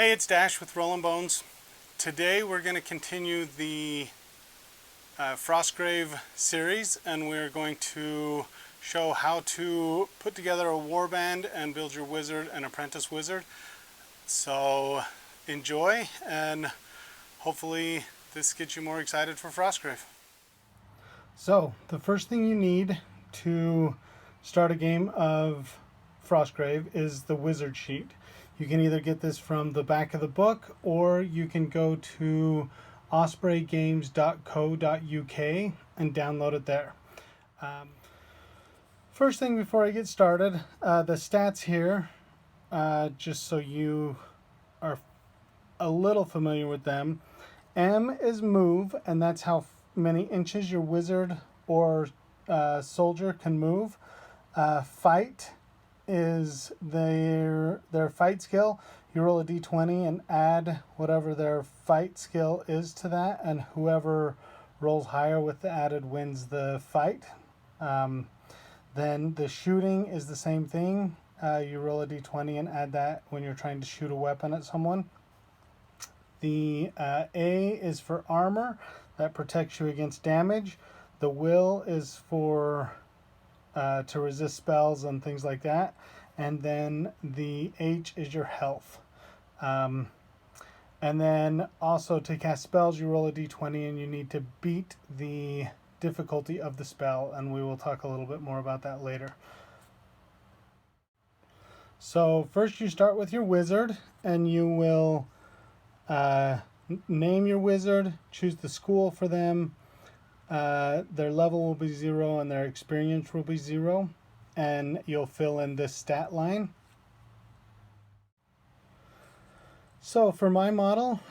Hey, it's Dash with Rollin' Bones. Today we're going to continue the Frostgrave series, and we're going to show how to put together a warband and build your wizard and apprentice wizard. So enjoy, and hopefully this gets you more excited for Frostgrave. So the first thing you need to start a game of Frostgrave is the wizard sheet. You can either get this from the back of the book, or you can go to ospreygames.co.uk and download it there. First thing before I get started, the stats here, just so you are a little familiar with them. M is move, and that's how many inches your wizard or soldier can move. Fight is their fight skill. You roll a d20 and add whatever their fight skill is to that, and whoever rolls higher with the added wins the fight. Then the shooting is the same thing. You roll a d20 and add that when you're trying to shoot a weapon at someone. The A is for armor. That protects you against damage. The will is for to resist spells and things like that. And then the H is your health. And then also to cast spells, you roll a d20 and you need to beat the difficulty of the spell, and we will talk a little bit more about that later. So first you start with your wizard, and you will name your wizard, choose the school for them. Their level will be 0 and their experience will be 0, and you'll fill in this stat line. So for my model,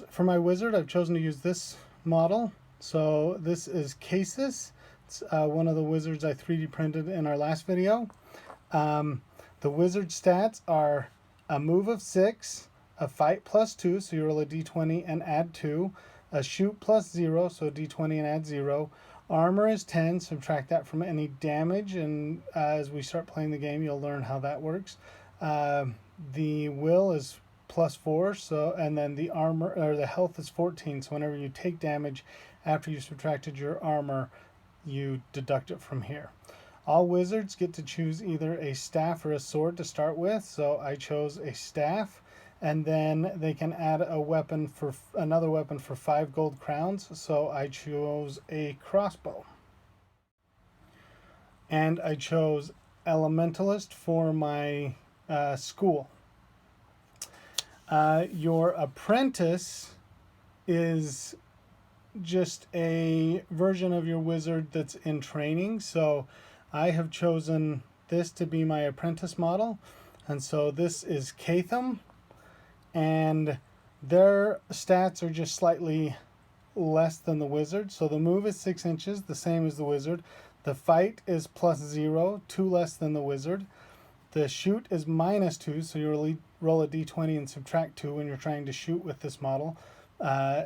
for my wizard, I've chosen to use this model. So this is Casus. It's one of the wizards I 3D printed in our last video. The wizard stats are a move of 6, a fight plus 2, so you roll a d20 and add 2, a shoot plus 0, so d20 and add 0. Armor is 10, subtract that from any damage, and as we start playing the game, you'll learn how that works. The will is plus 4, so, and then the armor or the health is 14, so whenever you take damage after you subtracted your armor, you deduct it from here. All wizards get to choose either a staff or a sword to start with, so I chose a staff. And then they can add a weapon for another weapon for 5 gold crowns. So I chose a crossbow. And I chose Elementalist for my school. Your apprentice is just a version of your wizard that's in training. So I have chosen this to be my apprentice model. And so this is Catham. And their stats are just slightly less than the wizard. So the move is 6 inches, the same as the wizard. The fight is plus 0, 2 less than the wizard. The shoot is minus 2, so you roll a d20 and subtract 2 when you're trying to shoot with this model,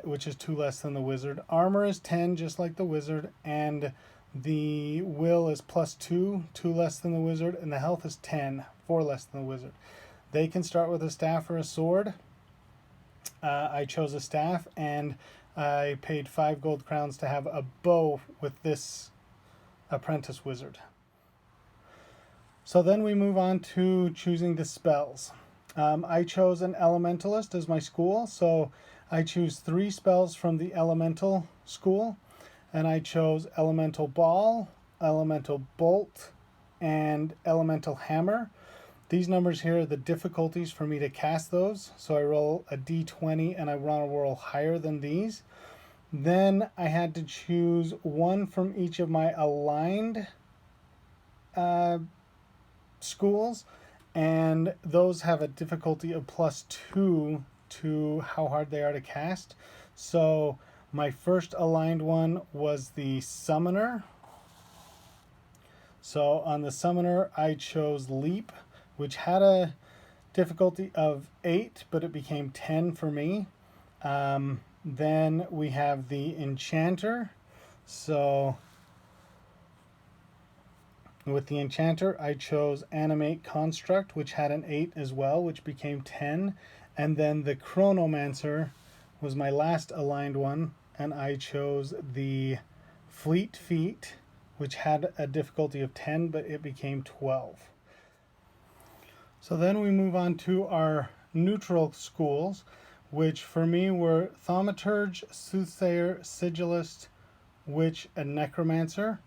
which is 2 less than the wizard. Armor is 10, just like the wizard, and the will is plus 2, 2 less than the wizard, and the health is 10, 4 less than the wizard. They can start with a staff or a sword. I chose a staff, and I paid 5 gold crowns to have a bow with this apprentice wizard. So then we move on to choosing the spells. I chose an elementalist as my school, so I choose 3 spells from the elemental school, and I chose elemental ball, elemental bolt, and elemental hammer. These numbers here are the difficulties for me to cast those. So I roll a d20 and I want to roll higher than these. Then I had to choose 1 from each of my aligned schools. And those have a difficulty of plus 2 to how hard they are to cast. So my first aligned one was the summoner. So on the summoner, I chose leap, which had a difficulty of 8, but it became 10 for me. Then we have the enchanter. So with the enchanter, I chose animate construct, which had an 8 as well, which became 10. And then the Chronomancer was my last aligned one, and I chose the Fleet Feet, which had a difficulty of 10, but it became 12. So then we move on to our neutral schools, which for me were Thaumaturge, Soothsayer, Sigillist, Witch, and Necromancer.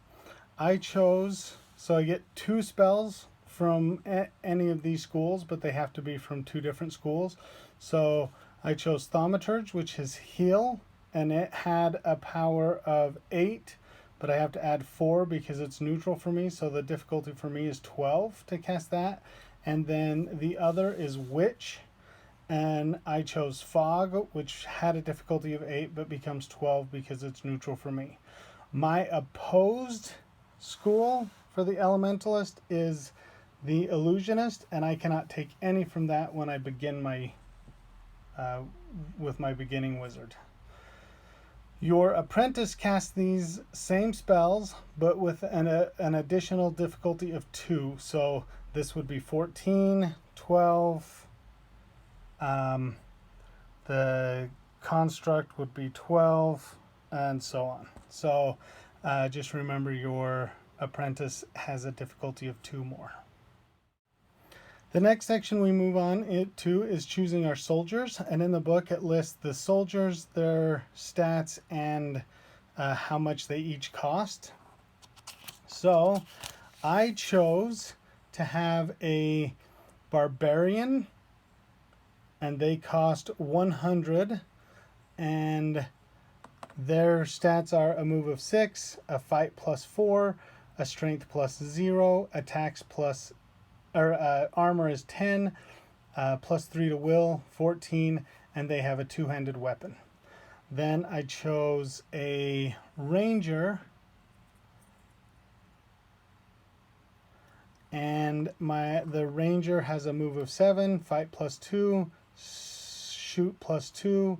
I chose, so I get 2 spells from any of these schools, but they have to be from 2 different schools. So I chose Thaumaturge, which is Heal, and it had a power of 8, but I have to add 4 because it's neutral for me, so the difficulty for me is 12 to cast that. And then the other is Witch, and I chose Fog, which had a difficulty of 8 but becomes 12 because it's neutral for me. My opposed school for the Elementalist is the Illusionist, and I cannot take any from that when I begin my with my beginning wizard. Your Apprentice casts these same spells, but with an additional difficulty of 2. So this would be 14, 12. The Construct would be 12, and so on. So just remember your Apprentice has a difficulty of 2 more. The next section we move on to is choosing our soldiers, and in the book it lists the soldiers, their stats, and how much they each cost. So I chose to have a Barbarian, and they cost 100, and their stats are a move of 6, a fight plus 4, a strength plus 0, attacks plus armor is 10, plus 3 to will, 14, and they have a 2-handed weapon. Then I chose a Ranger, and the Ranger has a move of 7, fight plus 2, shoot plus 2,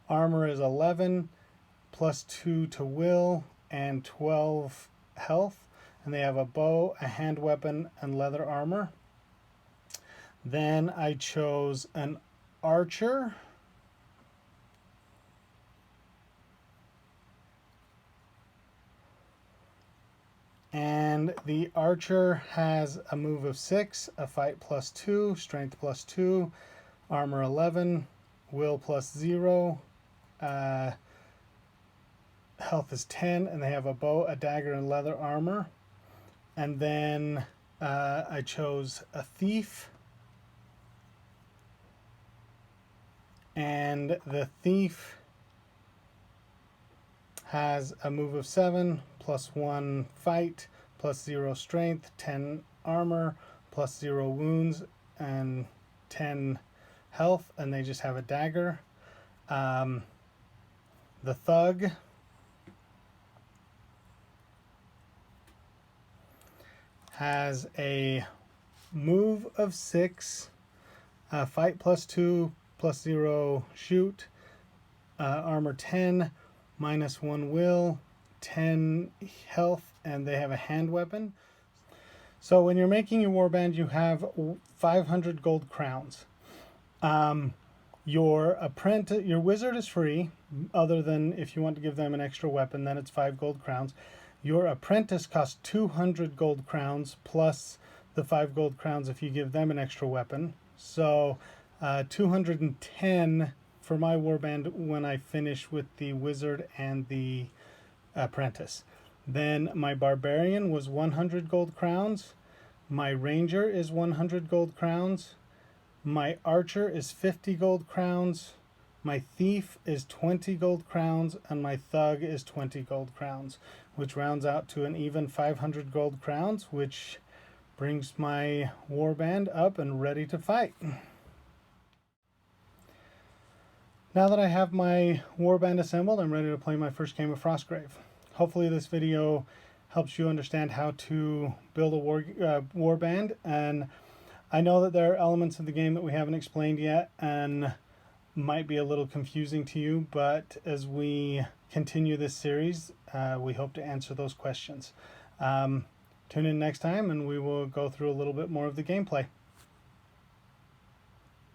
armor is 11, plus 2 to will, and 12 health, and they have a bow, a hand weapon, and leather armor. Then I chose an Archer, and the Archer has a move of 6, a fight plus 2, strength plus 2, armor 11, will plus 0, health is 10, and they have a bow, a dagger, and leather armor. And then I chose a Thief, and the Thief has a move of 7, plus 1 fight, plus 0 strength, 10 armor, plus 0 wounds, and 10 health, and they just have a dagger. The Thug has a move of 6, fight plus 2, plus 0 shoot, armor 10, minus 1 will, 10 health, and they have a hand weapon. So when you're making your warband, you have 500 gold crowns. Your wizard is free, other than if you want to give them an extra weapon, then it's 5 gold crowns. Your apprentice costs 200 gold crowns plus the 5 gold crowns if you give them an extra weapon. So 210 for my warband when I finish with the wizard and the apprentice. Then my barbarian was 100 gold crowns. My ranger is 100 gold crowns. My archer is 50 gold crowns. My thief is 20 gold crowns, and my thug is 20 gold crowns, which rounds out to an even 500 gold crowns, which brings my warband up and ready to fight. Now that I have my warband assembled, I'm ready to play my first game of Frostgrave. Hopefully this video helps you understand how to build a warband, and I know that there are elements of the game that we haven't explained yet and might be a little confusing to you, but as we continue this series, we hope to answer those questions. Tune in next time and we will go through a little bit more of the gameplay.